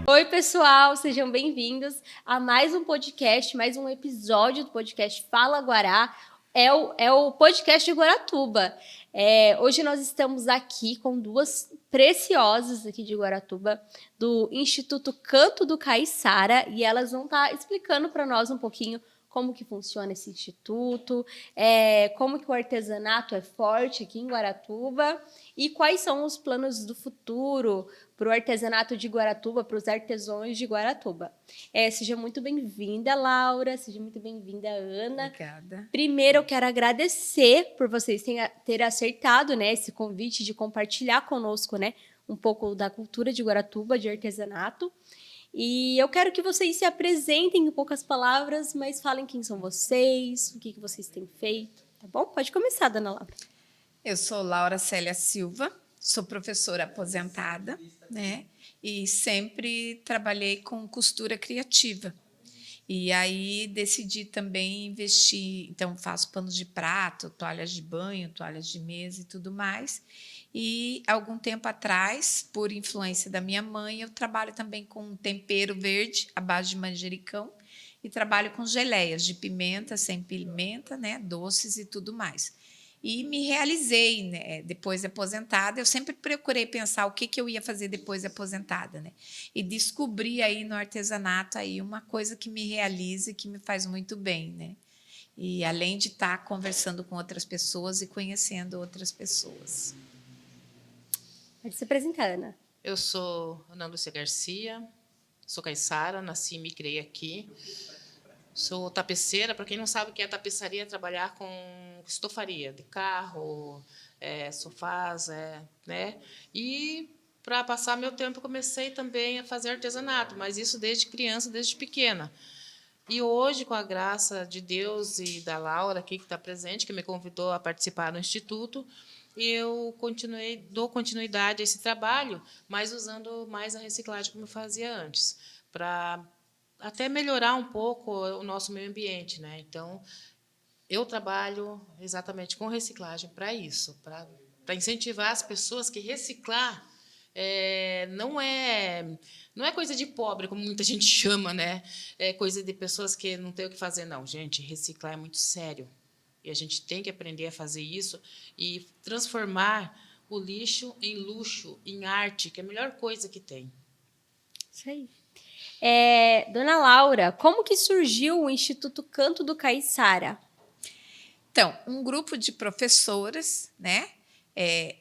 Oi, pessoal, sejam bem-vindos a mais um podcast, mais um episódio do podcast Fala Guará. É o podcast de Guaratuba. Hoje nós estamos aqui com duas preciosas aqui de Guaratuba, do Instituto Canto do Caiçara, e elas vão estar explicando para nós um pouquinho como que funciona esse instituto, como que o artesanato é forte aqui em Guaratuba e quais são os planos do futuro para o artesanato de Guaratuba, para os artesãos de Guaratuba. Seja muito bem-vinda, Laura, seja muito bem-vinda, Ana. Obrigada. Primeiro, eu quero agradecer por vocês terem acertado, né, esse convite de compartilhar conosco, né, um pouco da cultura de Guaratuba, de artesanato. E eu quero que vocês se apresentem em poucas palavras, mas falem quem são vocês, o que vocês têm feito, tá bom? Pode começar, dona Laura. Eu sou Laura Célia Silva, sou professora aposentada, né? E sempre trabalhei com costura criativa. E aí decidi também investir, então faço panos de prato, toalhas de banho, toalhas de mesa e tudo mais. E algum tempo atrás, por influência da minha mãe, eu trabalho também com tempero verde à base de manjericão e trabalho com geleias de pimenta, sem pimenta, né, doces e tudo mais. E me realizei, né, depois de aposentada. Eu sempre procurei pensar o que eu ia fazer depois de aposentada, né? E descobri aí no artesanato aí uma coisa que me realiza e que me faz muito bem, né? E além de estar conversando com outras pessoas e conhecendo outras pessoas. Pode se apresentar, Ana. Eu sou Ana Lúcia Garcia, sou caiçara, nasci e me criei aqui. Sou tapeceira. Para quem não sabe o que é tapeçaria, é trabalhar com estofaria de carro, sofás, né? E para passar meu tempo, comecei também a fazer artesanato, mas isso desde criança, desde pequena. E hoje, com a graça de Deus e da Laura aqui que está presente, que me convidou a participar do Instituto, eu dou continuidade a esse trabalho, mas usando mais a reciclagem como eu fazia antes, para até melhorar um pouco o nosso meio ambiente, né? Então, eu trabalho exatamente com reciclagem para isso, para incentivar as pessoas que reciclar não é coisa de pobre, como muita gente chama, né? É coisa de pessoas que não têm o que fazer, não. Gente, reciclar é muito sério. E a gente tem que aprender a fazer isso e transformar o lixo em luxo, em arte, que é a melhor coisa que tem. Isso aí. Dona Laura, como que surgiu o Instituto Canto do Caiçara? Então, um grupo de professoras, né,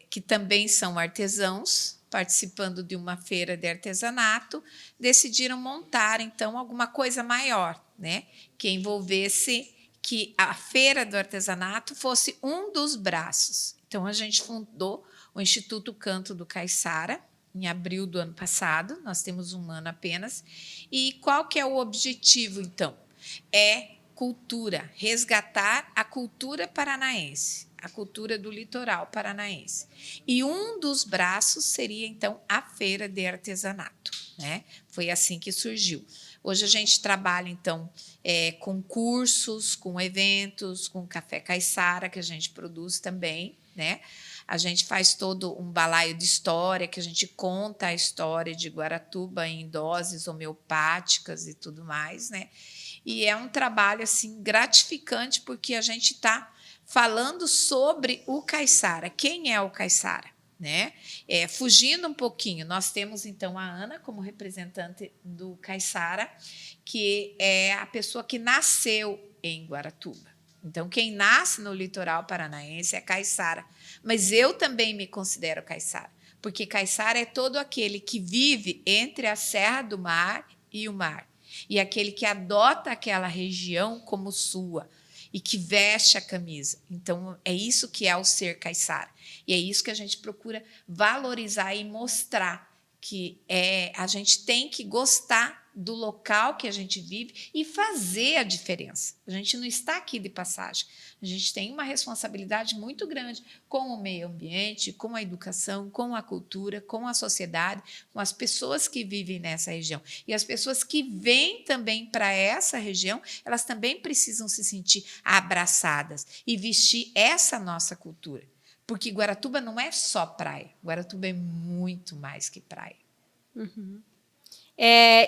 que também são artesãos, participando de uma feira de artesanato, decidiram montar, então, alguma coisa maior, né, que envolvesse que a feira do artesanato fosse um dos braços. Então, a gente fundou o Instituto Canto do Caiçara, em abril do ano passado, nós temos um ano apenas. E qual que é o objetivo, então? Cultura, resgatar a cultura paranaense, a cultura do litoral paranaense. E um dos braços seria, então, a feira de artesanato, né? Foi assim que surgiu. Hoje a gente trabalha, então, com cursos, com eventos, com café caiçara, que a gente produz também, né? A gente faz todo um balaio de história, que a gente conta a história de Guaratuba em doses homeopáticas e tudo mais, né? E é um trabalho assim gratificante, porque a gente está falando sobre o caiçara. Quem é o caiçara? Né? Fugindo um pouquinho, nós temos então a Ana como representante do caiçara, que é a pessoa que nasceu em Guaratuba. Então, quem nasce no litoral paranaense é caiçara. Mas eu também me considero caiçara, porque caiçara é todo aquele que vive entre a Serra do Mar e o mar, e aquele que adota aquela região como sua e que veste a camisa. Então, é isso que é o ser caiçara. E é isso que a gente procura valorizar e mostrar, que a gente tem que gostar do local que a gente vive e fazer a diferença. A gente não está aqui de passagem. A gente tem uma responsabilidade muito grande com o meio ambiente, com a educação, com a cultura, com a sociedade, com as pessoas que vivem nessa região. E as pessoas que vêm também para essa região, elas também precisam se sentir abraçadas e vestir essa nossa cultura. Porque Guaratuba não é só praia. Guaratuba é muito mais que praia.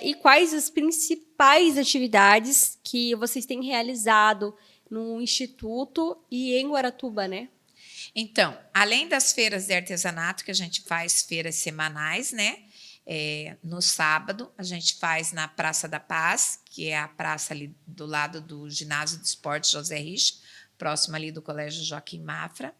E quais as principais atividades que vocês têm realizado no Instituto e em Guaratuba, né? Então, além das feiras de artesanato, que a gente faz feiras semanais, né? No sábado, a gente faz na Praça da Paz, que é a praça ali do lado do Ginásio de Esportes José Rich, próximo ali do Colégio Joaquim Mafra.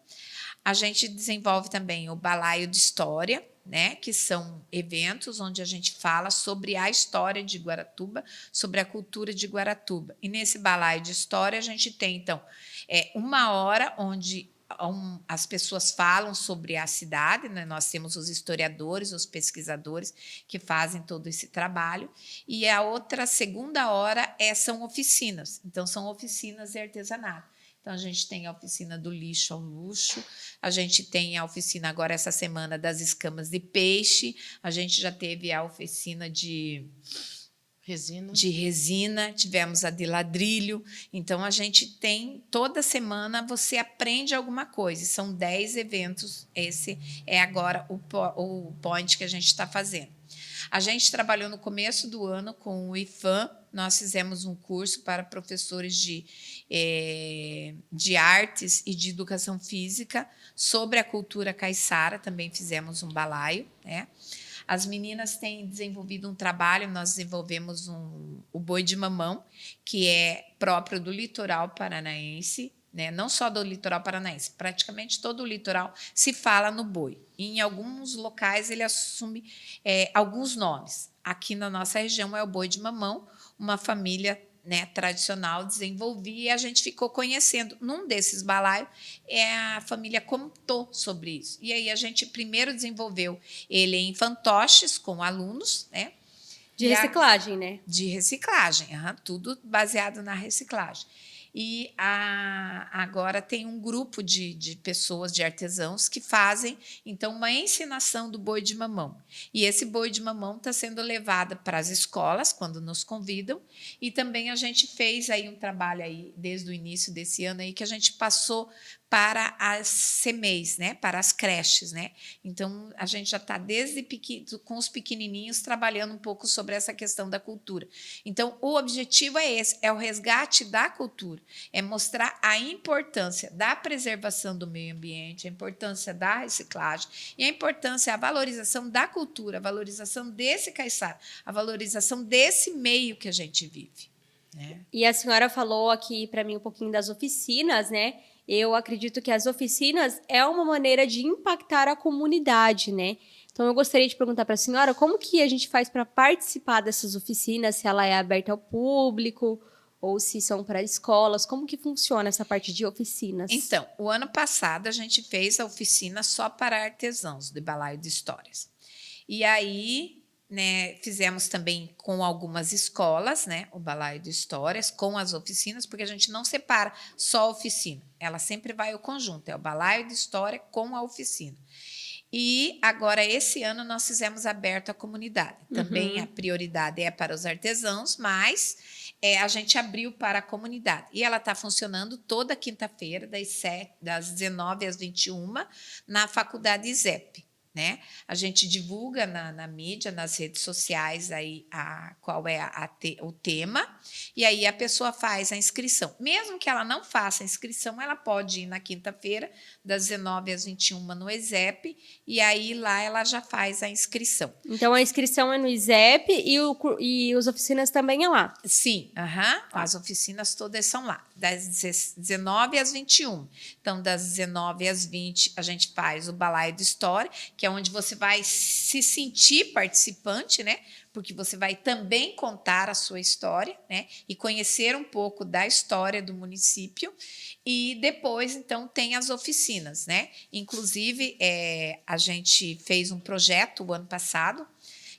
A gente desenvolve também o Balaio de História, né? Que são eventos onde a gente fala sobre a história de Guaratuba, sobre a cultura de Guaratuba. E nesse Balaio de História, a gente tem, então, uma hora onde as pessoas falam sobre a cidade, né? Nós temos os historiadores, os pesquisadores que fazem todo esse trabalho, e a outra segunda hora são oficinas. Então, são oficinas de artesanato. Então, a gente tem a oficina do lixo ao luxo, a gente tem a oficina agora, essa semana, das escamas de peixe, a gente já teve a oficina de resina, tivemos a de ladrilho. Então, a gente tem, toda semana, você aprende alguma coisa. São 10 eventos, esse é agora o point que a gente está fazendo. A gente trabalhou no começo do ano com o IFAM, nós fizemos um curso para professores de artes e de educação física sobre a cultura caiçara, também fizemos um balaio, né? As meninas têm desenvolvido um trabalho, nós desenvolvemos o boi de mamão, que é próprio do litoral paranaense, né? Não só do litoral paranaense, praticamente todo o litoral se fala no boi. E em alguns locais ele assume alguns nomes. Aqui na nossa região é o boi de mamão, uma família, né, tradicional, desenvolvia, e a gente ficou conhecendo. Num desses balaios, a família contou sobre isso. E aí a gente primeiro desenvolveu ele em fantoches com alunos, né? De reciclagem, né? De reciclagem, tudo baseado na reciclagem. E agora tem um grupo de pessoas, de artesãos, que fazem, então, uma encenação do boi de mamão. E esse boi de mamão está sendo levado para as escolas, quando nos convidam, e também a gente fez aí um trabalho aí, desde o início desse ano, aí, que a gente passou para as CMEIs, né? Para as creches, né? Então, a gente já está com os pequenininhos trabalhando um pouco sobre essa questão da cultura. Então, o objetivo é esse, é o resgate da cultura, é mostrar a importância da preservação do meio ambiente, a importância da reciclagem e a importância, a valorização da cultura, a valorização desse caiçara, a valorização desse meio que a gente vive, né? E a senhora falou aqui para mim um pouquinho das oficinas, né? Eu acredito que as oficinas é uma maneira de impactar a comunidade, né? Então, eu gostaria de perguntar para a senhora como que a gente faz para participar dessas oficinas, se ela é aberta ao público ou se são para escolas, como que funciona essa parte de oficinas? Então, o ano passado a gente fez a oficina só para artesãos de Balaio de Histórias. E aí, né, fizemos também com algumas escolas, né, o Balaio de Histórias, com as oficinas, porque a gente não separa só a oficina, ela sempre vai ao conjunto, é o Balaio de História com a oficina. E agora, esse ano, nós fizemos aberto à comunidade. Também a prioridade é para os artesãos, mas a gente abriu para a comunidade. E ela está funcionando toda quinta-feira, das 19 às 21, na Faculdade ISEP. Né? A gente divulga na mídia, nas redes sociais, aí qual é o tema, e aí a pessoa faz a inscrição. Mesmo que ela não faça a inscrição, ela pode ir na quinta-feira, das 19 às 21 no ISEP, e aí lá ela já faz a inscrição. Então, a inscrição é no ISEP e as oficinas também é lá? Sim, as oficinas todas são lá, das 19 às 21. Então, das 19 às 20, a gente faz o Balaio de História, que é onde você vai se sentir participante, né? Porque você vai também contar a sua história, né? E conhecer um pouco da história do município. E depois, então, tem as oficinas, né? Inclusive, a gente fez um projeto o ano passado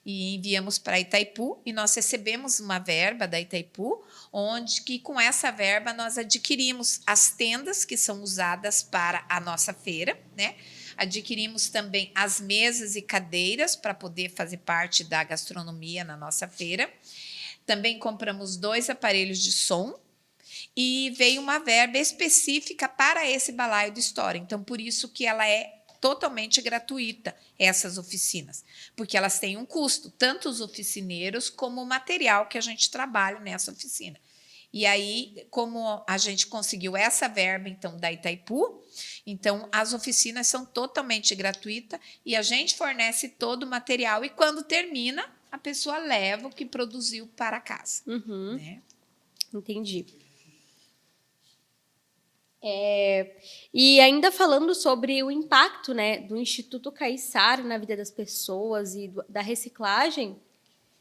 e enviamos para Itaipu, e nós recebemos uma verba da Itaipu, onde que com essa verba nós adquirimos as tendas que são usadas para a nossa feira, né? Adquirimos também as mesas e cadeiras para poder fazer parte da gastronomia na nossa feira. Também compramos 2 aparelhos de som e veio uma verba específica para esse balaio de história. Então, por isso que ela é totalmente gratuita, essas oficinas, porque elas têm um custo, tanto os oficineiros como o material que a gente trabalha nessa oficina. E aí, como a gente conseguiu essa verba, então, da Itaipu, então, as oficinas são totalmente gratuitas e a gente fornece todo o material e, quando termina, a pessoa leva o que produziu para casa. Né? Entendi. E ainda falando sobre o impacto, né, do Instituto Caiçara na vida das pessoas e da reciclagem,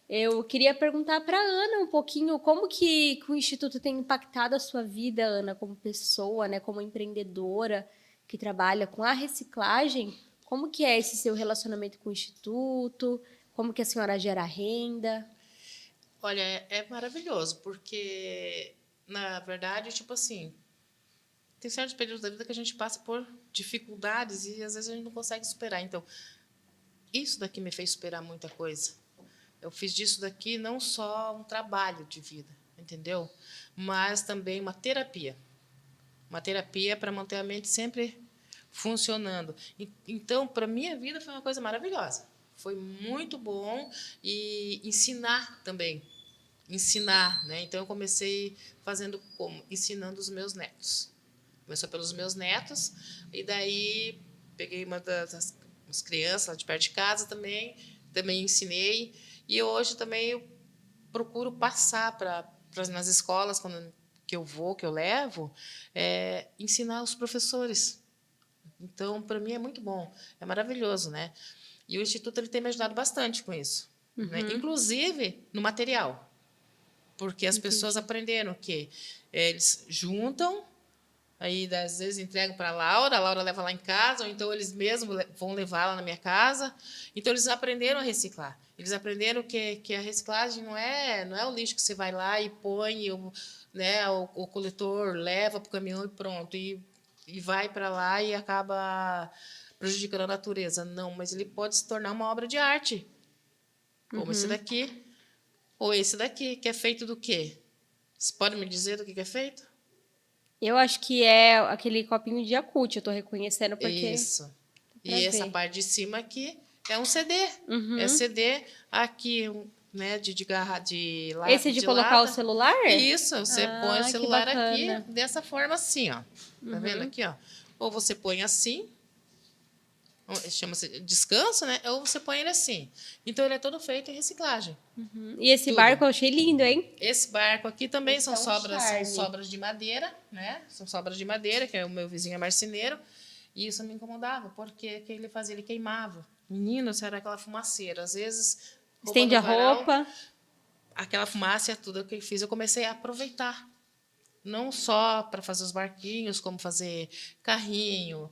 eu queria perguntar para a Ana um pouquinho como que o Instituto tem impactado a sua vida, Ana, como pessoa, né, como empreendedora que trabalha com a reciclagem. Como que é esse seu relacionamento com o Instituto? Como que a senhora gera renda? Olha, é maravilhoso, porque, na verdade, tipo assim, tem certos períodos da vida que a gente passa por dificuldades e, às vezes, a gente não consegue superar. Então, isso daqui me fez superar muita coisa. Eu fiz disso daqui não só um trabalho de vida, entendeu? Mas também uma terapia. Uma terapia para manter a mente sempre funcionando. Então, para a minha vida, foi uma coisa maravilhosa. Foi muito bom e ensinar também. Ensinar, né? Então, eu comecei fazendo como? Ensinando os meus netos. Começou pelos meus netos, e daí peguei das crianças lá de perto de casa também ensinei. E hoje também eu procuro passar nas escolas, que eu vou, que eu levo, ensinar os professores. Então, para mim, é muito bom, é maravilhoso, né? E o Instituto ele tem me ajudado bastante com isso, né? Inclusive no material, porque as pessoas aprenderam que eles juntam, aí às vezes entregam para a Laura leva lá em casa, ou então eles mesmos vão levar lá na minha casa. Então, eles aprenderam a reciclar. Eles aprenderam que a reciclagem não é o lixo que você vai lá e põe, né, o coletor leva para o caminhão e pronto, e vai para lá e acaba prejudicando a natureza. Não, mas ele pode se tornar uma obra de arte, como esse daqui, ou esse daqui, que é feito do quê? Você pode me dizer do que é feito? Eu acho que é aquele copinho de Yakult, eu tô reconhecendo porque... Isso. E essa ver. parte de cima aqui é um CD. É CD aqui, né, de lata. Esse de colocar o celular? Isso, você põe o que celular aqui bacana. dessa forma assim, ó. Tá vendo aqui, ó? Ou você põe assim, chama-se descanso, né? Ou você põe ele assim. Então, ele é todo feito em reciclagem. E esse Tudo. barco eu achei lindo, hein? Esse barco aqui também Esse são é um charme. sobras de madeira, né? São sobras de madeira, que é o meu vizinho é marceneiro. E isso me incomodava, porque o que ele fazia? Ele queimava. Menino, era aquela fumaceira. Às vezes, Estende a no varal, roupa. aquela fumaça, tudo que eu fiz, eu comecei a aproveitar. Não só para fazer os barquinhos, como fazer carrinho,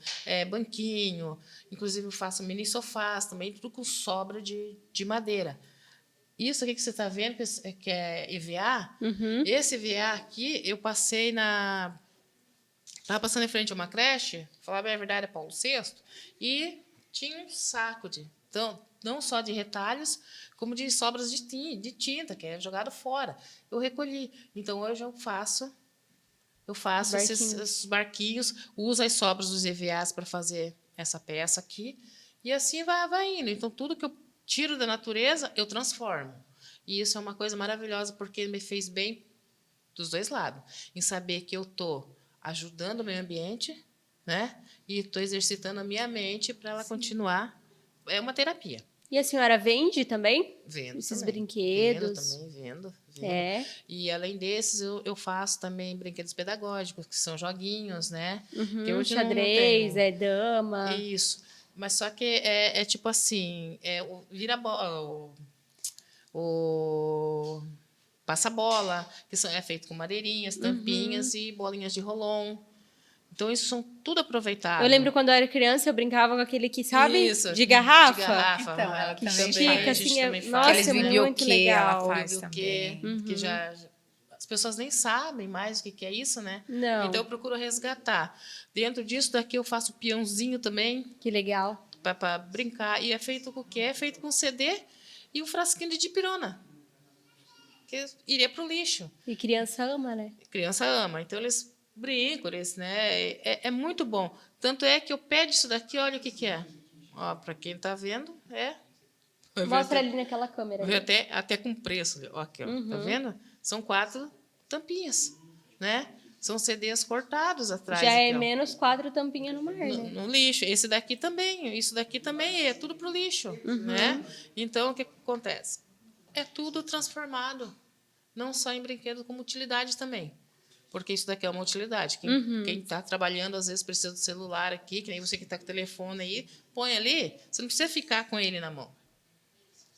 banquinho. Inclusive, eu faço mini sofás também, tudo com sobra de madeira. Isso aqui que você está vendo, que é EVA, esse EVA aqui, eu passei estava passando em frente a uma creche, falar bem a verdade, é Paulo VI, e tinha um saco então, não só de retalhos, como de sobras de tinta, que é jogado fora. Eu recolhi. Então, hoje eu faço esses barquinhos, uso as sobras dos EVAs para fazer essa peça aqui, e assim vai indo. Então, tudo que eu tiro da natureza, eu transformo. E isso é uma coisa maravilhosa, porque me fez bem dos dois lados, em saber que eu estou ajudando o meio ambiente, né? E estou exercitando a minha mente para ela continuar. É uma terapia. E a senhora vende também? Vendo Esses também. brinquedos? Vendo. É. E, além desses, eu faço também brinquedos pedagógicos, que são joguinhos, né? Que hoje Xadrez, não tem. dama. Isso. Mas só que é tipo assim, vira o passa-bola, que é feito com madeirinhas, tampinhas e bolinhas de rolon. Então, isso são tudo aproveitado. Eu lembro quando eu era criança, eu brincava com aquele que, sabe? Isso, de garrafa. De garrafa. Então, ela Que também estica, faz. A gente assim, também nossa, faz, é né? muito legal. Ela faz Porque também. que as pessoas nem sabem mais o que é isso, né? Não. Então, eu procuro resgatar. Dentro disso daqui, eu faço peãozinho também, Que legal. para brincar. E é feito com o quê? É feito com CD e um frasquinho de dipirona. porque iria para o lixo. E criança ama, né? Criança ama, então eles brincam, né? É muito bom. Tanto é que eu pego isso daqui, olha o que é. Ó, para quem está vendo, Mostra ali naquela câmera. Veio até com preço. Ó, aqui, ó. Tá vendo? São 4 tampinhas, né? São CDs cortados atrás. Já aqui, é ó. menos 4 tampinhas no mar, né? No lixo. Esse daqui também. Isso daqui também é tudo pro lixo, né? Então, o que acontece? É tudo transformado. Não só em brinquedo, como utilidade também. Porque isso daqui é uma utilidade. Quem está trabalhando, às vezes, precisa do celular aqui, que nem você que está com o telefone aí, põe ali. Você não precisa ficar com ele na mão.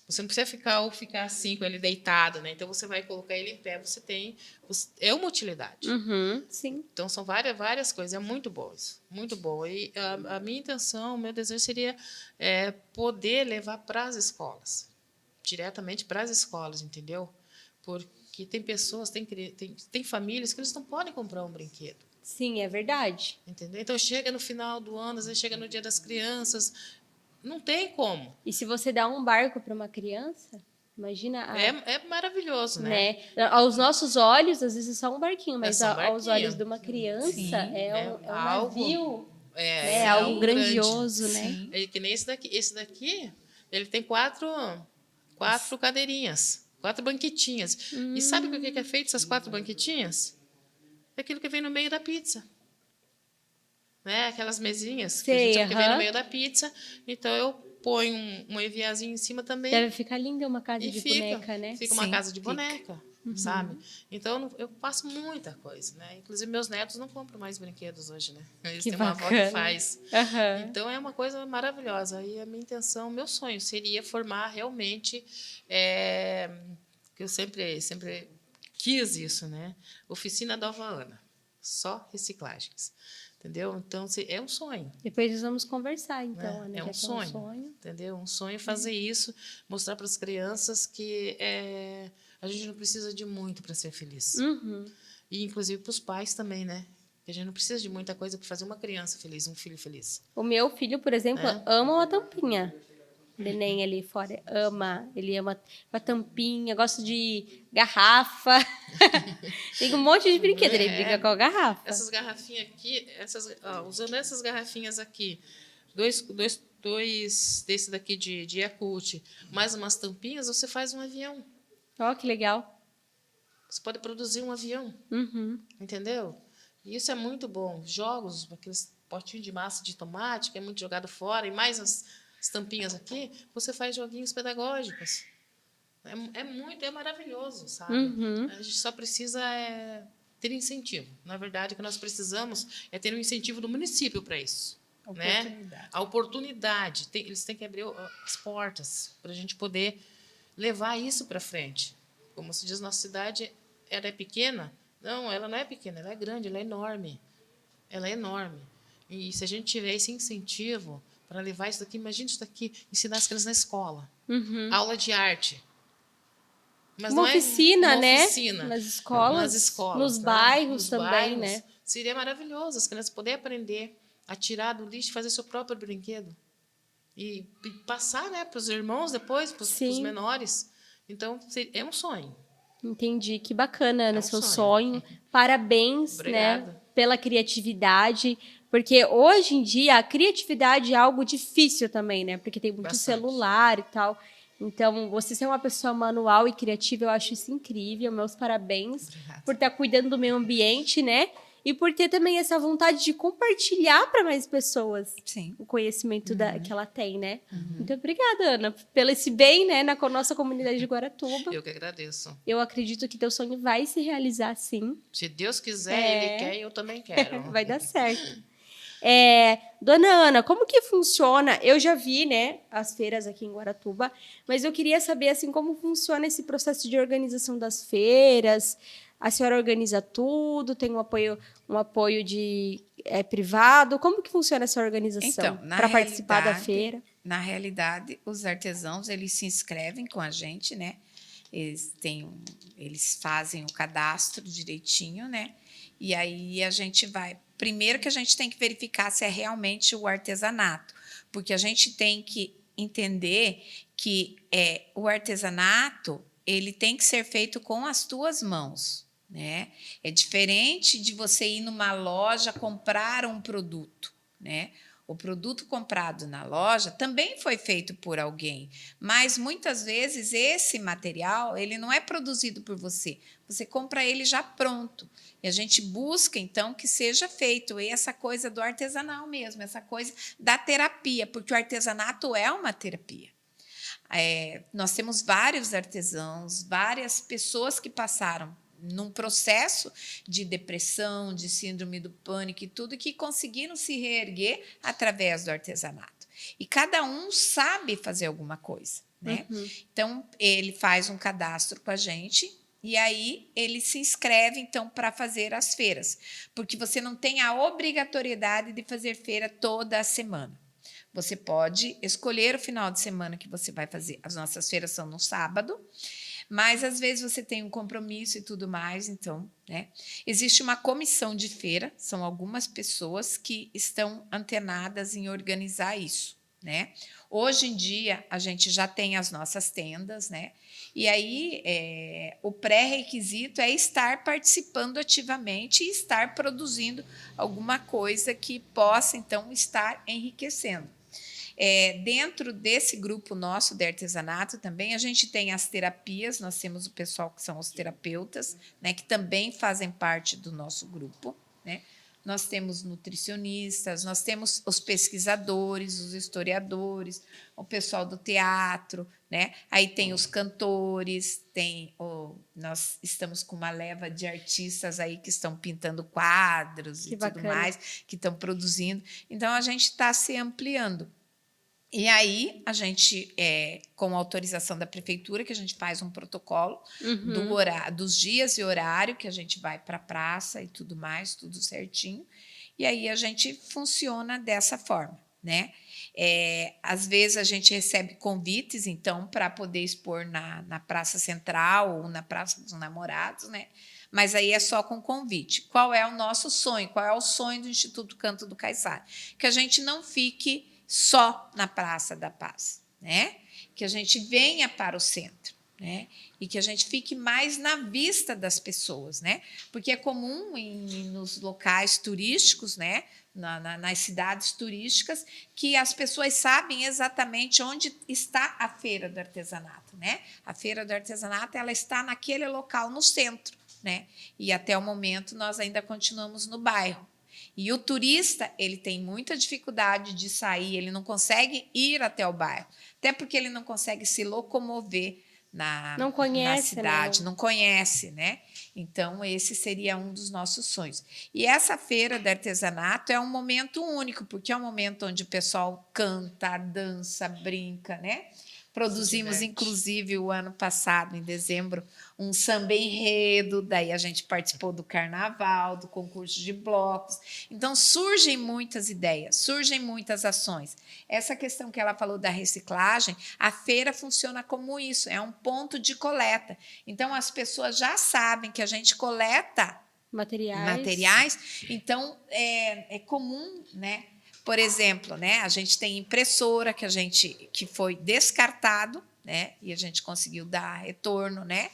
Você não precisa ficar assim com ele deitado, né? Então você vai colocar ele em pé, é uma utilidade. Sim. Então são várias coisas, é muito bom isso, muito bom. E a minha intenção, o meu desejo seria poder levar para as escolas, diretamente para as escolas, entendeu? Porque tem pessoas, tem famílias que eles não podem comprar um brinquedo. Sim, é verdade. Entendeu? Então chega no final do ano, às vezes chega no Dia das Crianças. Não tem como. E se você dá um barco para uma criança, imagina... É maravilhoso, né? Aos nossos olhos, às vezes é só um barquinho, mas só um barquinho. aos olhos de uma criança Sim, é um navio. É algo grande. grandioso, né? Sim. É que nem esse daqui. Esse daqui, ele tem quatro cadeirinhas, 4 banquetinhas. E sabe com o que é feito essas 4 banquetinhas? É aquilo que vem no meio da pizza. Né? Aquelas mesinhas que vem no meio da pizza. Então, eu ponho um eviazinho em cima também. Deve ficar linda uma casa de boneca, né? Fica uma casa de boneca, sabe? Então, eu faço muita coisa, né? Inclusive, meus netos não compram mais brinquedos hoje, né? Eles têm uma avó que faz. Então, é uma coisa maravilhosa. E a minha intenção, meu sonho seria formar realmente... que eu sempre quis isso, né? Oficina da Havana. Só reciclagens. Entendeu? Então, é um sonho. Depois nós vamos conversar, então, Ana. É um sonho, entendeu? Um sonho fazer isso, mostrar para as crianças que a gente não precisa de muito para ser feliz. E, inclusive, para os pais também, né? Que a gente não precisa de muita coisa para fazer uma criança feliz, um filho feliz. O meu filho, por exemplo, ama uma tampinha. O neném ali fora ama. Ele ama a tampinha, gosta de garrafa. Tem um monte de brinquedo, ele brinca com a garrafa. Essas garrafinhas aqui, usando essas garrafinhas aqui, dois desse daqui de Yakult, mais umas tampinhas, você faz um avião. Ó, que legal. Você pode produzir um avião. Entendeu? E isso é muito bom. Jogos, aqueles potinhos de massa de tomate, que é muito jogado fora, e mais as tampinhas aqui, você faz joguinhos pedagógicos. É maravilhoso, sabe? A gente só precisa ter incentivo. Na verdade, o que nós precisamos é ter um incentivo do município para isso. A oportunidade. Eles têm que abrir as portas para a gente poder levar isso para frente. Como se diz, nossa cidade ela é pequena. Não, ela não é pequena, ela é grande, ela é enorme. Ela é enorme. E se a gente tiver esse incentivo para levar isso daqui, imagina isso daqui, ensinar as crianças na escola. Aula de arte. Mas uma não oficina, é uma né? oficina. Nas escolas, nos bairros também, né? Seria maravilhoso as crianças poderem aprender a tirar do lixo e fazer seu próprio brinquedo. E passar, né, para os irmãos depois, para os menores. Então, é um sonho. Entendi, que bacana, Ana, seu sonho. Parabéns, né, pela criatividade, porque hoje em dia a criatividade é algo difícil também, né? Porque tem muito celular e tal. Então, você ser uma pessoa manual e criativa, eu acho isso incrível. Meus parabéns por estar cuidando do meio ambiente, né? E por ter também essa vontade de compartilhar para mais pessoas o conhecimento que ela tem, né? Muito obrigada, Ana, pelo esse bem, né, na nossa comunidade de Guaratuba. Eu que agradeço. Eu acredito que teu sonho vai se realizar, sim. Se Deus quiser, Ele quer e eu também quero. Vai dar certo. Dona Ana, como que funciona? Eu já vi, né, as feiras aqui em Guaratuba, mas eu queria saber, assim, como funciona esse processo de organização das feiras. A senhora organiza tudo? Tem um apoio privado? Como que funciona essa organização para participar da feira? Na realidade, os artesãos, eles se inscrevem com a gente, né? Eles fazem o cadastro direitinho, né? E aí a gente vai... Primeiro que a gente tem que verificar se é realmente o artesanato, porque a gente tem que entender que o artesanato ele tem que ser feito com as tuas mãos, né? É diferente de você ir numa loja comprar um produto, né? O produto comprado na loja também foi feito por alguém, mas muitas vezes esse material ele não é produzido por você. Você compra ele já pronto. E a gente busca, então, que seja feito e essa coisa do artesanal mesmo, essa coisa da terapia, porque o artesanato é uma terapia. Nós temos vários artesãos, várias pessoas que passaram num processo de depressão, de síndrome do pânico e tudo, que conseguiram se reerguer através do artesanato. E cada um sabe fazer alguma coisa, né? Então, ele faz um cadastro com a gente e aí ele se inscreve, então, para fazer as feiras, porque você não tem a obrigatoriedade de fazer feira toda a semana. Você pode escolher o final de semana que você vai fazer. As nossas feiras são no sábado, mas às vezes você tem um compromisso e tudo mais, então, né? Existe uma comissão de feira, são algumas pessoas que estão antenadas em organizar isso, né? Hoje em dia, a gente já tem as nossas tendas, né? E aí, o pré-requisito é estar participando ativamente e estar produzindo alguma coisa que possa, então, estar enriquecendo. Dentro desse grupo nosso de artesanato também, a gente tem as terapias, nós temos o pessoal que são os terapeutas, né, que também fazem parte do nosso grupo, né? Nós temos nutricionistas, nós temos os pesquisadores, os historiadores, o pessoal do teatro, né? Aí tem os cantores, nós estamos com uma leva de artistas aí que estão pintando quadros e tudo mais, que estão produzindo. Então, a gente está se ampliando. E aí, a gente, com a autorização da prefeitura, que a gente faz um protocolo dos dias e horário que a gente vai para a praça e tudo mais, tudo certinho. E aí, a gente funciona dessa forma, né? Às vezes, a gente recebe convites, então, para poder expor na Praça Central ou na Praça dos Namorados, né? Mas aí é só com convite. Qual é o nosso sonho? Qual é o sonho do Instituto Canto do Caiçara? Que a gente não fique só na Praça da Paz, né? Que a gente venha para o centro, né? E que a gente fique mais na vista das pessoas, né? Porque é comum nos locais turísticos, né? Nas cidades turísticas, que as pessoas sabem exatamente onde está a feira do artesanato, né? A feira do artesanato ela está naquele local no centro, né? E até o momento nós ainda continuamos no bairro. E o turista, ele tem muita dificuldade de sair, ele não consegue ir até o bairro, até porque ele não consegue se locomover na cidade, não conhece, né? Então, esse seria um dos nossos sonhos. E essa feira de artesanato é um momento único, porque é um momento onde o pessoal canta, dança, brinca, né? Produzimos, inclusive, o ano passado, em dezembro, um samba enredo, daí a gente participou do carnaval, do concurso de blocos. Então, surgem muitas ideias, surgem muitas ações. Essa questão que ela falou da reciclagem, a feira funciona como isso, é um ponto de coleta. Então, as pessoas já sabem que a gente coleta materiais, então é comum, né? Por exemplo, né, a gente tem impressora que foi descartado, né, e a gente conseguiu dar retorno, né,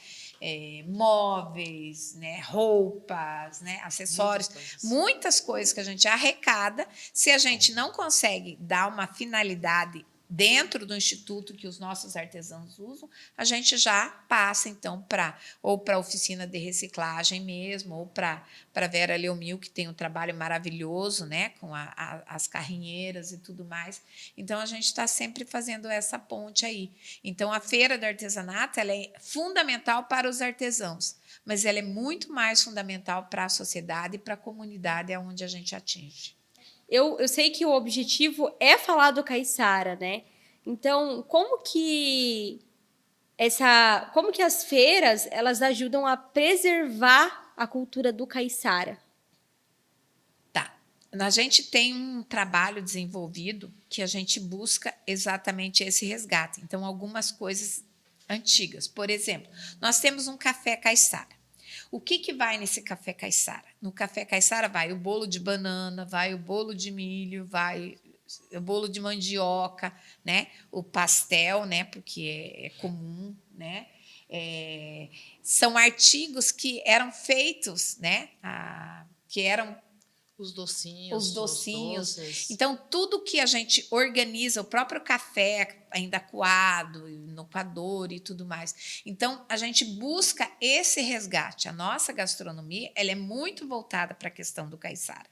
móveis, né, roupas, né, acessórios, muitas coisas que a gente arrecada. Se a gente não consegue dar uma finalidade dentro do instituto que os nossos artesãos usam, a gente já passa, então, para a oficina de reciclagem mesmo, ou para a Vera Leomil, que tem um trabalho maravilhoso, né, com as carrinheiras e tudo mais. Então, a gente está sempre fazendo essa ponte aí. Então, a Feira do Artesanato ela é fundamental para os artesãos, mas ela é muito mais fundamental para a sociedade e para a comunidade onde a gente atinge. Eu sei que o objetivo é falar do caiçara, né? Então, como que as feiras elas ajudam a preservar a cultura do caiçara? Tá. A gente tem um trabalho desenvolvido que a gente busca exatamente esse resgate. Então, algumas coisas antigas. Por exemplo, nós temos um café caiçara. O que vai nesse café caiçara? No café caiçara vai o bolo de banana, vai o bolo de milho, vai o bolo de mandioca, né? O pastel, né? Porque é comum, né? São artigos que eram feitos, né? Que eram Os docinhos. os docinhos. Doces. Então, tudo que a gente organiza, o próprio café ainda coado, no coador e tudo mais. Então, a gente busca esse resgate. A nossa gastronomia, ela é muito voltada para a questão do caiçara.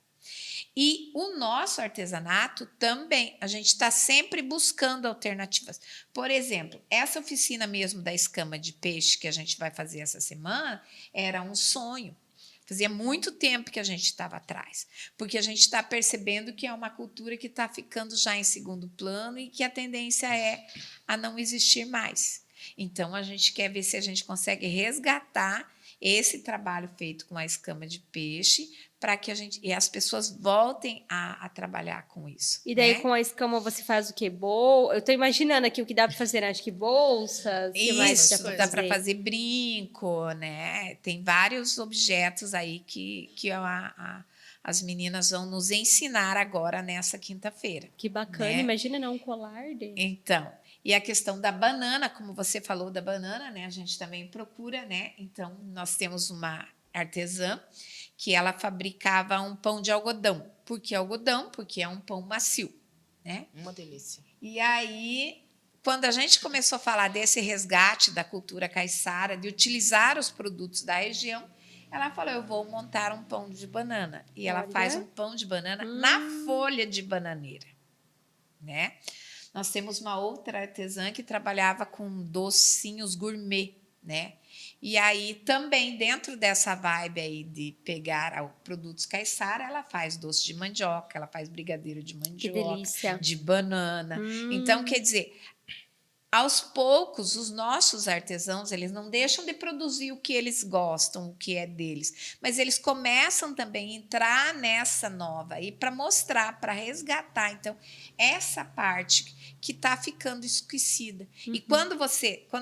E o nosso artesanato também, a gente está sempre buscando alternativas. Por exemplo, essa oficina mesmo da escama de peixe que a gente vai fazer essa semana era um sonho. Fazia muito tempo que a gente estava atrás, porque a gente está percebendo que é uma cultura que está ficando já em segundo plano e que a tendência é a não existir mais. Então, a gente quer ver se a gente consegue resgatar esse trabalho feito com a escama de peixe para que e as pessoas voltem a trabalhar com isso. E daí, né? com a escama, você faz o quê? Eu tô imaginando aqui o que dá para fazer, né? Acho que bolsas, o que mais Isso, dá dá para para fazer brinco, né? Tem vários objetos aí que as meninas vão nos ensinar agora nessa quinta-feira. Que bacana, né? imagina, não, um colar de... Então, e a questão da banana, como você falou da banana, né? A gente também procura, né? Então, nós temos uma artesã que ela fabricava um pão de algodão. Por que algodão? Porque é um pão macio, né? Uma delícia. E aí, quando a gente começou a falar desse resgate da cultura caiçara, de utilizar os produtos da região, ela falou, eu vou montar um pão de banana. E ela Olha. faz um pão de banana na folha de bananeira, né? Nós temos uma outra artesã que trabalhava com docinhos gourmet, né? E aí, também, dentro dessa vibe aí de pegar produtos caiçara, ela faz doce de mandioca, ela faz brigadeiro de Que mandioca, delícia. de banana. Então, quer dizer, aos poucos, os nossos artesãos, eles não deixam de produzir o que eles gostam, o que é deles, mas eles começam também a entrar nessa nova aí para mostrar, para resgatar. Então, essa parte que está ficando esquecida. E quando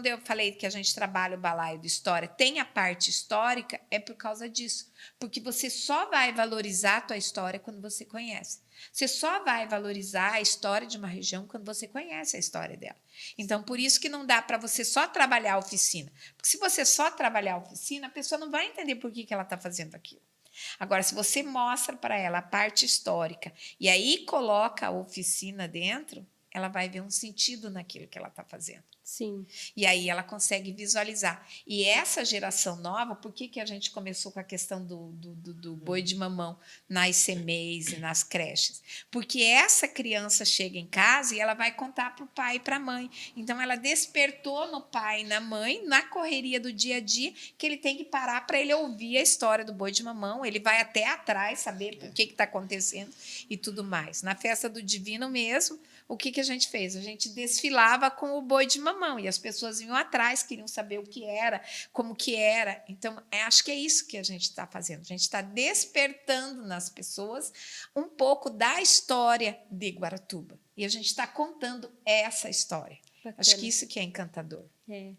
eu falei que a gente trabalha o balaio de história, tem a parte histórica, é por causa disso. Porque você só vai valorizar a tua história quando você conhece. Você só vai valorizar a história de uma região quando você conhece a história dela. Então, por isso que não dá para você só trabalhar a oficina. Porque se você só trabalhar a oficina, a pessoa não vai entender por que ela está fazendo aquilo. Agora, se você mostra para ela a parte histórica e aí coloca a oficina dentro, ela vai ver um sentido naquilo que ela está fazendo. Sim. E aí ela consegue visualizar. E essa geração nova, por que a gente começou com a questão do boi de mamão nas CMEs e nas creches? Porque essa criança chega em casa e ela vai contar para o pai e para a mãe. Então, ela despertou no pai e na mãe, na correria do dia a dia, que ele tem que parar para ele ouvir a história do boi de mamão. Ele vai até atrás saber por que está acontecendo e tudo mais. Na festa do Divino mesmo, o que a gente fez? A gente desfilava com o boi de mamão e as pessoas iam atrás, queriam saber o que era, como que era. Então, acho que é isso que a gente está fazendo. A gente está despertando nas pessoas um pouco da história de Guaratuba. E a gente está contando essa história. Bacana. Acho que isso que é encantador. É.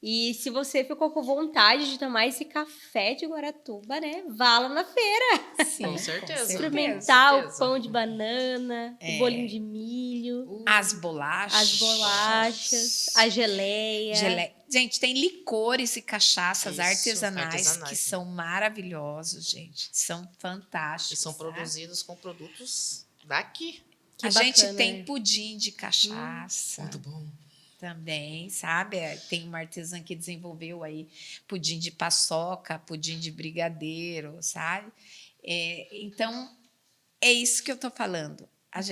E se você ficou com vontade de tomar esse café de Guaratuba, né? Vá lá na feira. Sim, Com certeza. Experimentar Com o certeza. pão de banana, o bolinho de milho, As bolachas. as bolachas, a geleia. Gente, tem licores e cachaças Isso, artesanais que artesanais. são maravilhosos, gente. São fantásticos. E são sabe? produzidos com produtos daqui. Que A gente bacana, tem né? pudim de cachaça Muito bom. também, sabe? Tem uma artesã que desenvolveu aí pudim de paçoca, pudim de brigadeiro, sabe? Então, é isso que eu estou falando.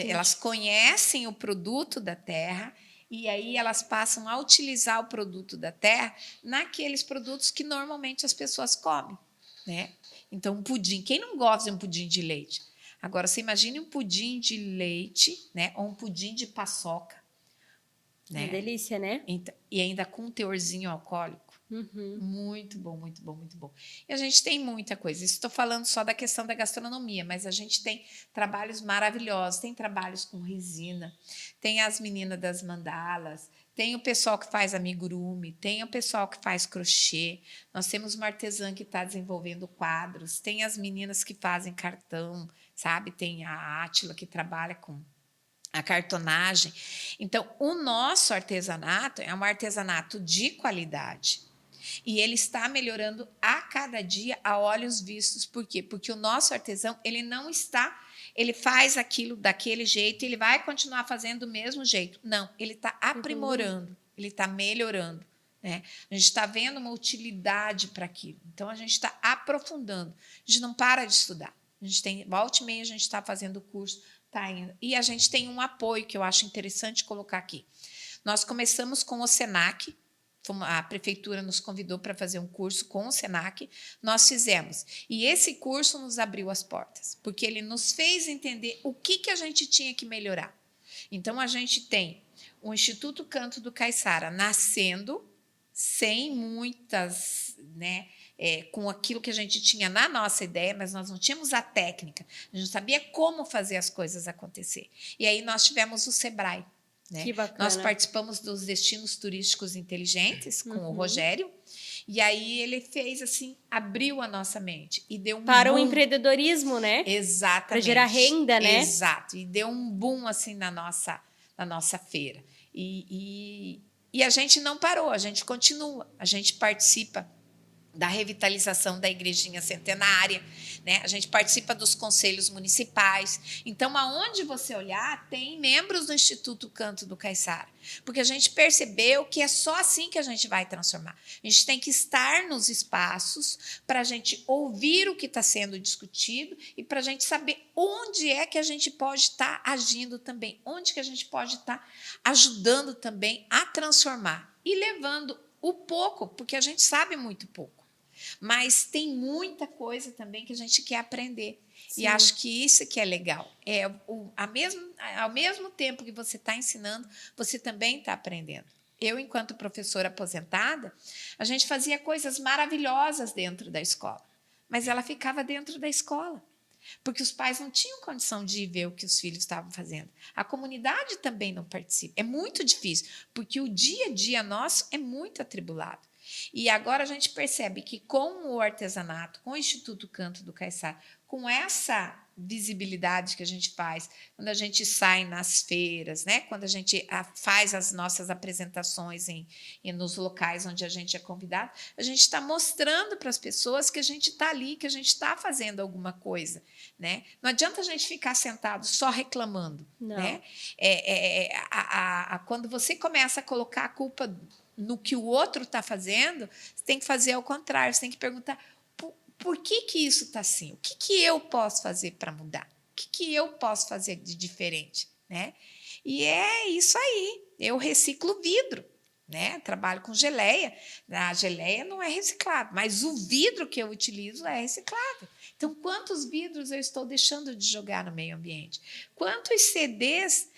Elas conhecem o produto da terra e aí elas passam a utilizar o produto da terra naqueles produtos que normalmente as pessoas comem, né? Então, um pudim. Quem não gosta de um pudim de leite? Agora, você imagine um pudim de leite, né? Ou um pudim de paçoca, né? Uma delícia, né? E ainda com um teorzinho alcoólico. Uhum. Muito bom, muito bom, muito bom. E a gente tem muita coisa. Estou falando só da questão da gastronomia, mas a gente tem trabalhos maravilhosos. Tem trabalhos com resina, tem as meninas das mandalas, tem o pessoal que faz amigurumi, tem o pessoal que faz crochê. Nós temos uma artesã que está desenvolvendo quadros, tem as meninas que fazem cartão, sabe? Tem a Átila que trabalha com a cartonagem. Então, o nosso artesanato é um artesanato de qualidade. E ele está melhorando a cada dia a olhos vistos. Por quê? Porque o nosso artesão, ele não está... Ele faz aquilo daquele jeito, ele vai continuar fazendo do mesmo jeito. Não, ele está aprimorando, ele está melhorando. Né? A gente está vendo uma utilidade para aquilo. Então, a gente está aprofundando. A gente não para de estudar. A gente tem, volta e meia, a gente está fazendo o curso, tá indo. E a gente tem um apoio que eu acho interessante colocar aqui. Nós começamos com o SENAC, a prefeitura nos convidou para fazer um curso com o SENAC, nós fizemos. E esse curso nos abriu as portas, porque ele nos fez entender o que a gente tinha que melhorar. Então, a gente tem o Instituto Canto do Caiçara nascendo, sem muitas, né, com aquilo que a gente tinha na nossa ideia, mas nós não tínhamos a técnica, a gente não sabia como fazer as coisas acontecer. E aí nós tivemos o SEBRAE. Né? Que bacana. Nós participamos dos destinos turísticos inteligentes com o Rogério, e aí ele fez assim, abriu a nossa mente e deu um para boom. o empreendedorismo, né? Exatamente. Para gerar renda, né? Exato. E deu um boom assim na nossa feira. E a gente não parou, a gente continua, a gente participa da revitalização da igrejinha centenária, né? A gente participa dos conselhos municipais. Então, aonde você olhar, tem membros do Instituto Canto do Caiçara, porque a gente percebeu que é só assim que a gente vai transformar. A gente tem que estar nos espaços para a gente ouvir o que está sendo discutido e para a gente saber onde é que a gente pode estar agindo também, onde que a gente pode estar ajudando também a transformar e levando o pouco, porque a gente sabe muito pouco. Mas tem muita coisa também que a gente quer aprender. Sim. E acho que isso que é legal. Ao mesmo tempo que você está ensinando, você também está aprendendo. Eu, enquanto professora aposentada, a gente fazia coisas maravilhosas dentro da escola, mas ela ficava dentro da escola, porque os pais não tinham condição de ver o que os filhos estavam fazendo. A comunidade também não participa. É muito difícil, porque o dia a dia nosso é muito atribulado. E agora a gente percebe que com o artesanato, com o Instituto Canto do Caiçara, com essa visibilidade que a gente faz, quando a gente sai nas feiras, né? Quando a gente faz as nossas apresentações nos locais onde a gente é convidado, a gente está mostrando para as pessoas que a gente está ali, que a gente está fazendo alguma coisa. Né? Não adianta a gente ficar sentado só reclamando. Né? Quando você começa a colocar a culpa no que o outro está fazendo, você tem que fazer ao contrário, você tem que perguntar por que isso está assim? O que eu posso fazer para mudar? O que eu posso fazer de diferente? Né? E é isso aí, eu reciclo vidro, né? Trabalho com geleia, a geleia não é reciclada, mas o vidro que eu utilizo é reciclado. Então, quantos vidros eu estou deixando de jogar no meio ambiente? Quantos CDs,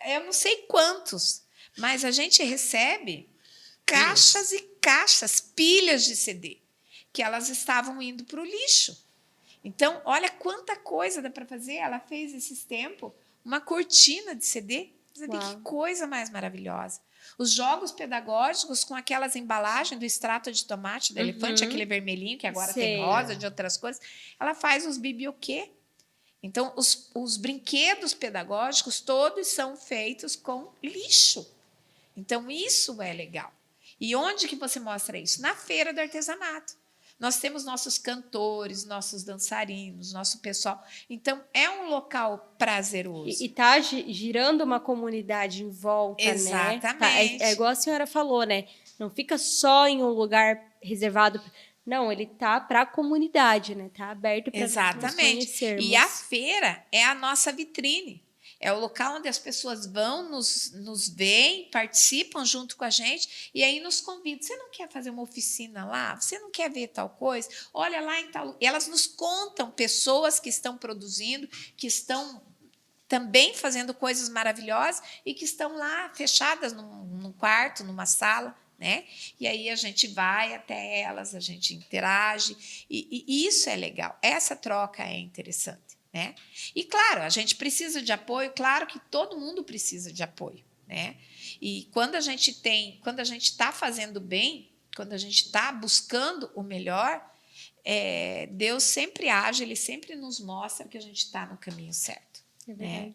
eu não sei quantos, mas a gente recebe caixas e caixas, pilhas de CD, que elas estavam indo para o lixo. Então, olha quanta coisa dá para fazer. Ela fez, esses tempos, uma cortina de CD. Que coisa mais maravilhosa. Os jogos pedagógicos com aquelas embalagens do extrato de tomate, do elefante, aquele vermelhinho, que agora tem rosa, de outras coisas. Ela faz os biblioquê. Então, os brinquedos pedagógicos todos são feitos com lixo. Então, isso é legal. E onde que você mostra isso? Na feira do artesanato. Nós temos nossos cantores, nossos dançarinos, nosso pessoal. Então, é um local prazeroso. E está girando uma comunidade em volta, exatamente. Né? É igual a senhora falou, né? Não fica só em um lugar reservado. Não, ele tá para a comunidade, né? Tá aberto para nós conhecermos. E a feira é a nossa vitrine. É o local onde as pessoas vão, nos veem, participam junto com a gente e aí nos convidam. Você não quer fazer uma oficina lá? Você não quer ver tal coisa? Olha lá em tal... E elas nos contam pessoas que estão produzindo, que estão também fazendo coisas maravilhosas e que estão lá fechadas num quarto, numa sala. Né? E aí a gente vai até elas, a gente interage e isso é legal. Essa troca é interessante. Né? E, claro, a gente precisa de apoio, claro que todo mundo precisa de apoio. Né? E quando a gente está fazendo bem, quando a gente está buscando o melhor, Deus sempre age, Ele sempre nos mostra que a gente está no caminho certo. Né?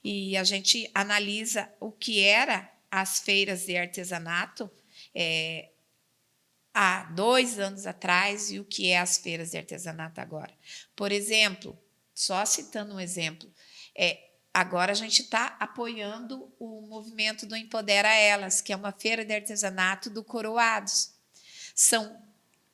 E a gente analisa o que era as feiras de artesanato há 2 anos atrás e o que é as feiras de artesanato agora. Por exemplo, só citando um exemplo, agora a gente está apoiando o movimento do Empodera Elas, que é uma feira de artesanato do Coroados. São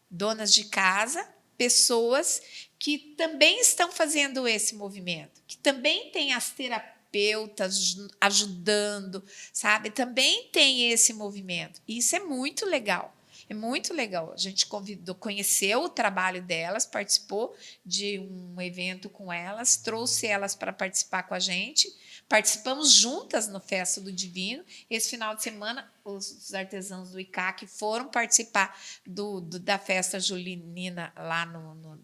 donas de casa, pessoas que também estão fazendo esse movimento, que também têm as terapeutas ajudando, sabe? Também tem esse movimento. E isso é muito legal. É muito legal. A gente conheceu o trabalho delas, participou de um evento com elas, trouxe elas para participar com a gente. Participamos juntas no Festa do Divino. Esse final de semana, os artesãos do ICAC foram participar da festa julinina lá no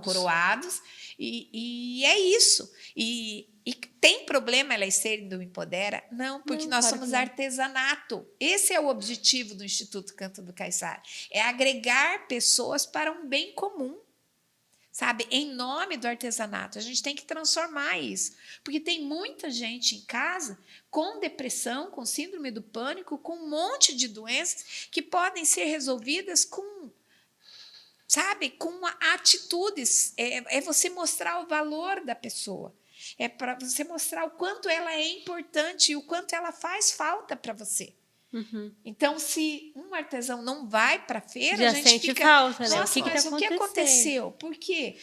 Coroados. E é isso. E tem problema elas serem do Empodera? Não, porque nós somos artesanato. Esse é o objetivo do Instituto Canto do Caiçara. É agregar pessoas para um bem comum. Sabe? Em nome do artesanato. A gente tem que transformar isso. Porque tem muita gente em casa com depressão, com síndrome do pânico, com um monte de doenças que podem ser resolvidas com, sabe, com atitudes. É você mostrar o valor da pessoa. É para você mostrar o quanto ela é importante e o quanto ela faz falta para você. Uhum. Então, se um artesão não vai para a feira, já a gente sente fica, falta, né? nossa, mas o que acontecendo? aconteceu? Por quê?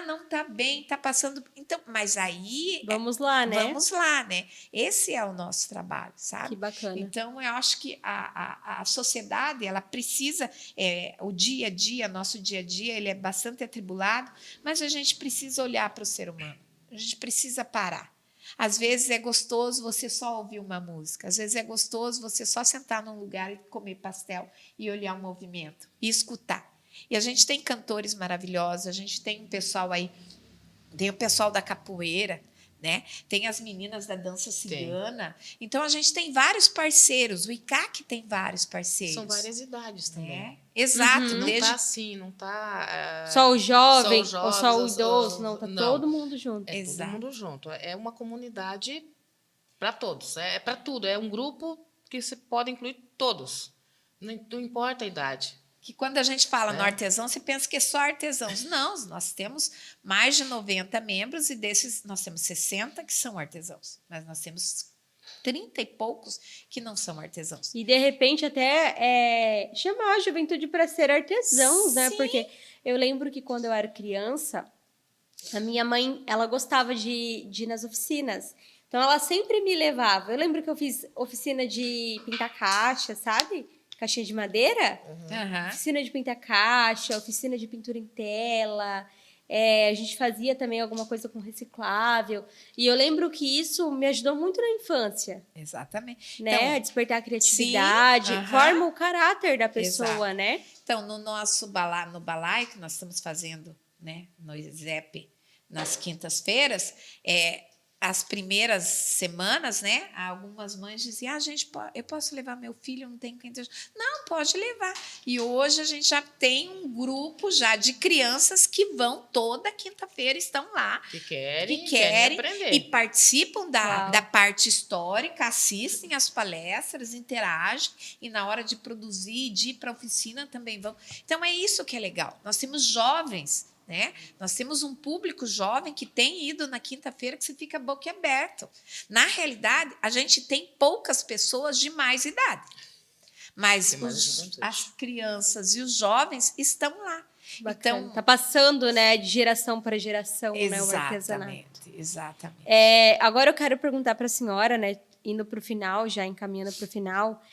Não está bem, está passando... Então, mas aí... Vamos lá, né? Vamos lá, né? Esse é o nosso trabalho, sabe? Que bacana. Então, eu acho que a sociedade, ela precisa... o dia a dia, nosso dia a dia, ele é bastante atribulado, mas a gente precisa olhar para o ser humano. A gente precisa parar. Às vezes é gostoso você só ouvir uma música. Às vezes é gostoso você só sentar num lugar e comer pastel e olhar o movimento e escutar. E a gente tem cantores maravilhosos, a gente tem um pessoal aí, tem o pessoal da capoeira, né? Tem as meninas da dança cigana. Então, a gente tem vários parceiros. O ICAC tem vários parceiros. São várias idades também. Exato. Não está assim, não está... só o jovem ou só o idoso. Não, está todo mundo junto. Todo mundo junto. É uma comunidade para todos. É para tudo. É um grupo que você pode incluir todos. Não importa a idade. Que quando a gente fala no artesão, você pensa que é só artesãos. Não, nós temos mais de 90 membros e desses nós temos 60 que são artesãos. Mas nós temos 30 e poucos que não são artesãos. E, de repente, até chamar a juventude para ser artesãos, né? Porque eu lembro que quando eu era criança, a minha mãe, ela gostava de ir nas oficinas. Então, ela sempre me levava. Eu lembro que eu fiz oficina de pintar caixa, sabe? Caixinha de madeira. Oficina de pintar caixa, oficina de pintura em tela. A gente fazia também alguma coisa com reciclável. E eu lembro que isso me ajudou muito na infância. Exatamente. Né? Então, despertar a criatividade, forma o caráter da pessoa, né? Então, no nosso no balai que nós estamos fazendo, né, no ISEP, nas quintas-feiras, as primeiras semanas, né, algumas mães diziam, eu posso levar meu filho, não tenho quem... Não, pode levar. E hoje a gente já tem um grupo já de crianças que vão toda quinta-feira, estão lá. Que querem aprender. E participam da parte histórica, assistem às palestras, interagem, e na hora de produzir, de ir para a oficina também vão. Então, é isso que é legal. Nós temos jovens, né? Nós temos um público jovem que tem ido na quinta-feira que você fica boquiaberto. Na realidade, a gente tem poucas pessoas de mais idade, mas as crianças e os jovens estão lá. Bacana. Então, tá passando, né, de geração para geração, né, o artesanato. Exatamente. Agora eu quero perguntar para a senhora, né, indo para o final, já encaminhando para o final,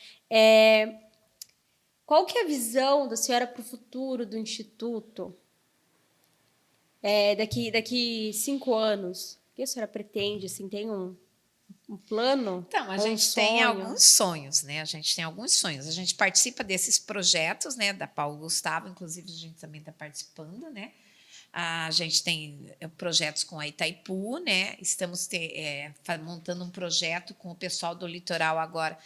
qual que é a visão da senhora para o futuro do Instituto? Daqui 5 anos, o que a senhora pretende? Assim, tem um plano? Então, a gente tem alguns sonhos, né? A gente participa desses projetos, né? Da Paulo Gustavo, inclusive a gente também está participando, né? A gente tem projetos com a Itaipu, né? Estamos montando um projeto com o pessoal do litoral agora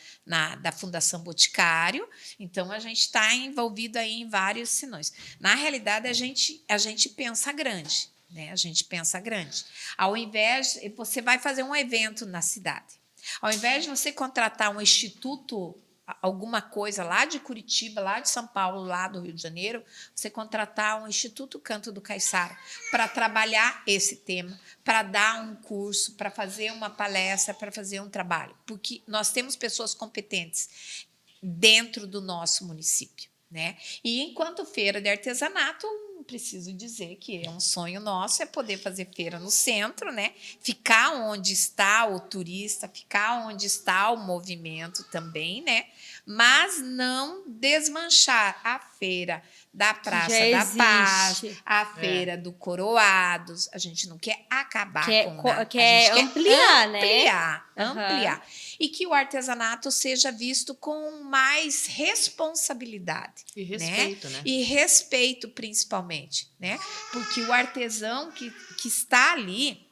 da Fundação Boticário. Então, a gente está envolvido aí em vários sinões. Na realidade, a gente pensa grande, né? A gente pensa grande. Ao invés, você vai fazer um evento na cidade. Ao invés de você contratar um instituto alguma coisa lá de Curitiba, lá de São Paulo, lá do Rio de Janeiro, você contratar um Instituto Canto do Caiçara para trabalhar esse tema, para dar um curso, para fazer uma palestra, para fazer um trabalho, porque nós temos pessoas competentes dentro do nosso município, né? E enquanto feira de artesanato, preciso dizer que é um sonho nosso é poder fazer feira no centro, né? Ficar onde está o turista, ficar onde está o movimento também, né? Mas não desmanchar a feira da Praça da Paz, a feira do Coroados. A gente não quer acabar com nada. Quer ampliar, Ampliar. E que o artesanato seja visto com mais responsabilidade. E respeito, né? E respeito, principalmente, né? Porque o artesão que está ali,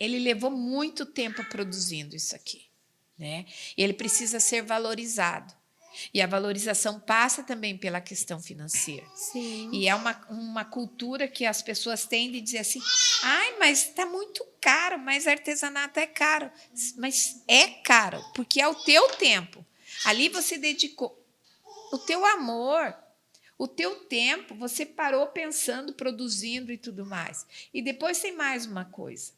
ele levou muito tempo produzindo isso aqui, né? E ele precisa ser valorizado. E a valorização passa também pela questão financeira. Sim. E é uma cultura que as pessoas têm de dizer assim, ai, mas está muito caro, mas artesanato é caro. Mas é caro, porque é o teu tempo. Ali você dedicou o teu amor, o teu tempo, você parou pensando, produzindo e tudo mais. E depois tem mais uma coisa.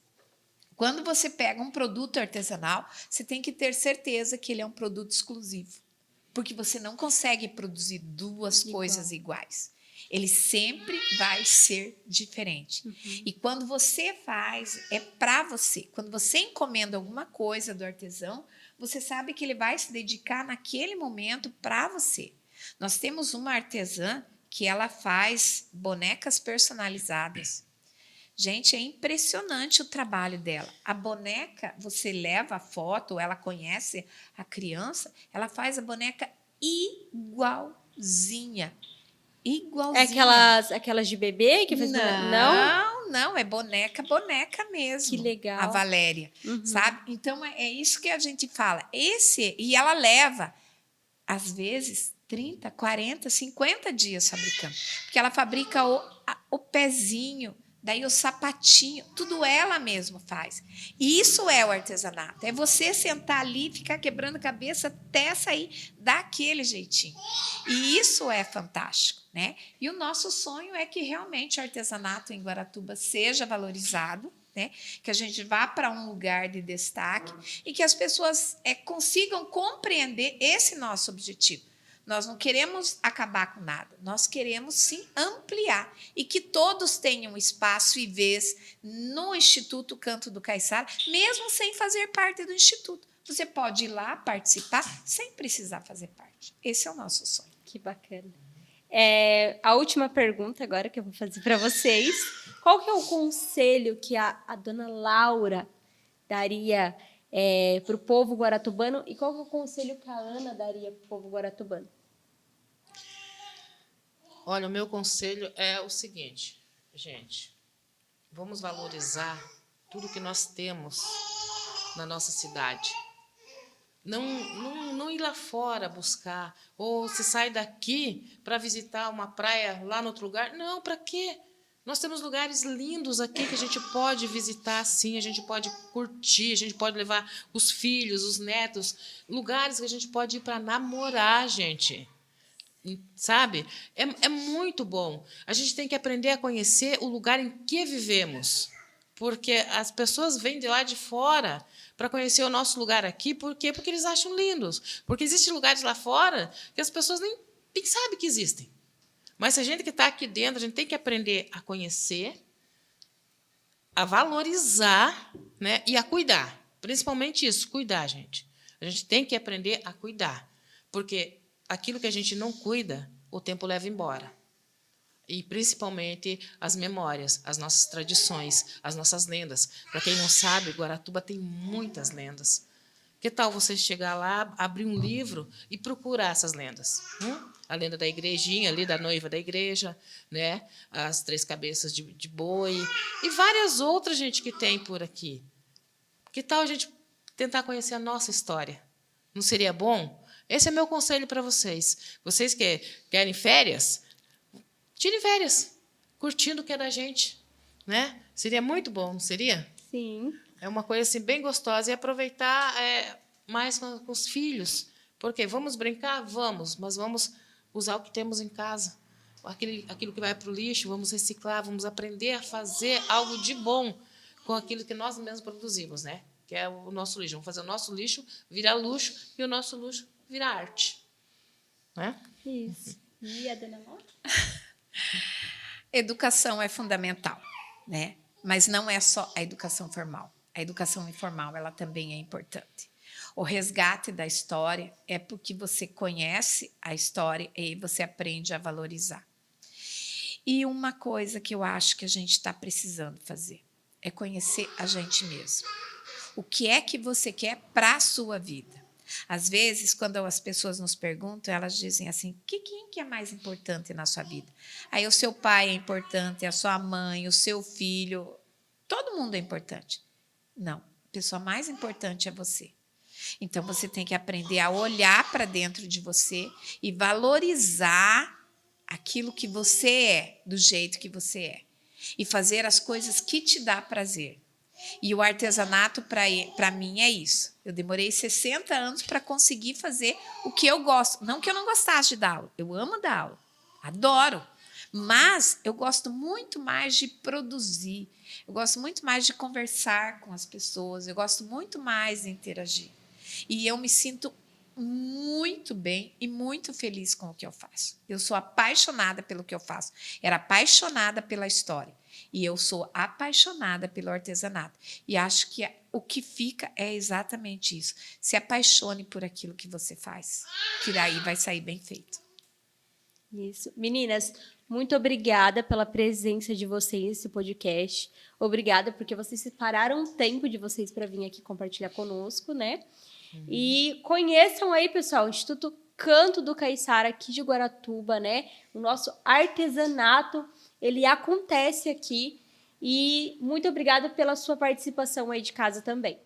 Quando você pega um produto artesanal, você tem que ter certeza que ele é um produto exclusivo. Porque você não consegue produzir duas coisas iguais. Ele sempre vai ser diferente. E quando você faz, é para você. Quando você encomenda alguma coisa do artesão, você sabe que ele vai se dedicar naquele momento para você. Nós temos uma artesã que ela faz bonecas personalizadas. Gente, é impressionante o trabalho dela. A boneca, você leva a foto, ela conhece a criança, ela faz a boneca igualzinha. Igualzinha. É aquelas de bebê que faz Não, é boneca mesmo. Que legal. A Valéria, sabe? Então, é isso que a gente fala. E ela leva, às vezes, 30, 40, 50 dias fabricando. Porque ela fabrica o pezinho, daí o sapatinho, tudo ela mesma faz. E isso é o artesanato. É você sentar ali e ficar quebrando a cabeça até sair daquele jeitinho. E isso é fantástico, né? E o nosso sonho é que realmente o artesanato em Guaratuba seja valorizado, né? Que a gente vá para um lugar de destaque e que as pessoas consigam compreender esse nosso objetivo. Nós não queremos acabar com nada, nós queremos sim ampliar e que todos tenham espaço e vez no Instituto Canto do Caiçara, mesmo sem fazer parte do Instituto. Você pode ir lá participar sem precisar fazer parte. Esse é o nosso sonho. Que bacana. A última pergunta agora que eu vou fazer para vocês. Qual que é o conselho que a dona Laura daria para o povo guaratubano e qual que é o conselho que a Ana daria para o povo guaratubano? Olha, o meu conselho é o seguinte, gente, vamos valorizar tudo que nós temos na nossa cidade. Não ir lá fora buscar, ou se sai daqui para visitar uma praia lá no outro lugar. Não, para quê? Nós temos lugares lindos aqui que a gente pode visitar, sim, a gente pode curtir, a gente pode levar os filhos, os netos, lugares que a gente pode ir para namorar, gente. Sabe? É muito bom. A gente tem que aprender a conhecer o lugar em que vivemos, porque as pessoas vêm de lá de fora para conhecer o nosso lugar aqui. Por quê? Porque eles acham lindos. Porque existem lugares lá fora que as pessoas nem sabem que existem. Mas se a gente que está aqui dentro, a gente tem que aprender a conhecer, a valorizar, né, e a cuidar. Principalmente isso, cuidar, gente. A gente tem que aprender a cuidar. Porque aquilo que a gente não cuida, o tempo leva embora. E, principalmente, as memórias, as nossas tradições, as nossas lendas. Para quem não sabe, Guaratuba tem muitas lendas. Que tal você chegar lá, abrir um livro e procurar essas lendas? A lenda da igrejinha, ali da noiva da igreja, né? As 3 cabeças de boi e várias outras, gente, que tem por aqui. Que tal a gente tentar conhecer a nossa história? Não seria bom? Esse é meu conselho para vocês. Vocês que querem férias, tirem férias, curtindo o que é da gente, né? Seria muito bom, não seria? Sim. É uma coisa assim, bem gostosa. E aproveitar mais com os filhos, Porque vamos brincar? Vamos, mas vamos usar o que temos em casa. Aquilo que vai para o lixo, vamos reciclar, vamos aprender a fazer algo de bom com aquilo que nós mesmos produzimos, né? Que é o nosso lixo. Vamos fazer o nosso lixo virar luxo e o nosso luxo virar arte. Né? Isso. E a dona Laura? Educação é fundamental, né? Mas não é só a educação formal. A educação informal, ela também é importante. O resgate da história é porque você conhece a história e você aprende a valorizar. E uma coisa que eu acho que a gente está precisando fazer é conhecer a gente mesmo. O que é que você quer para a sua vida? Às vezes, quando as pessoas nos perguntam, elas dizem assim, quem que é mais importante na sua vida? Aí o seu pai é importante, a sua mãe, o seu filho, todo mundo é importante. Não, a pessoa mais importante é você. Então, você tem que aprender a olhar para dentro de você e valorizar aquilo que você é, do jeito que você é. E fazer as coisas que te dá prazer. E o artesanato, para mim, é isso. Eu demorei 60 anos para conseguir fazer o que eu gosto. Não que eu não gostasse de dar aula. Eu amo dar aula. Adoro. Mas eu gosto muito mais de produzir. Eu gosto muito mais de conversar com as pessoas. Eu gosto muito mais de interagir. E eu me sinto muito bem e muito feliz com o que eu faço. Eu sou apaixonada pelo que eu faço. Era apaixonada pela história. E eu sou apaixonada pelo artesanato. E acho que o que fica é exatamente isso. Se apaixone por aquilo que você faz, que daí vai sair bem feito. Isso. Meninas, muito obrigada pela presença de vocês nesse podcast. Obrigada porque vocês separaram um tempo de vocês para vir aqui compartilhar conosco, né? E conheçam aí, pessoal, o Instituto Canto do Caiçara aqui de Guaratuba, né? O nosso artesanato, ele acontece aqui. E muito obrigada pela sua participação aí de casa também.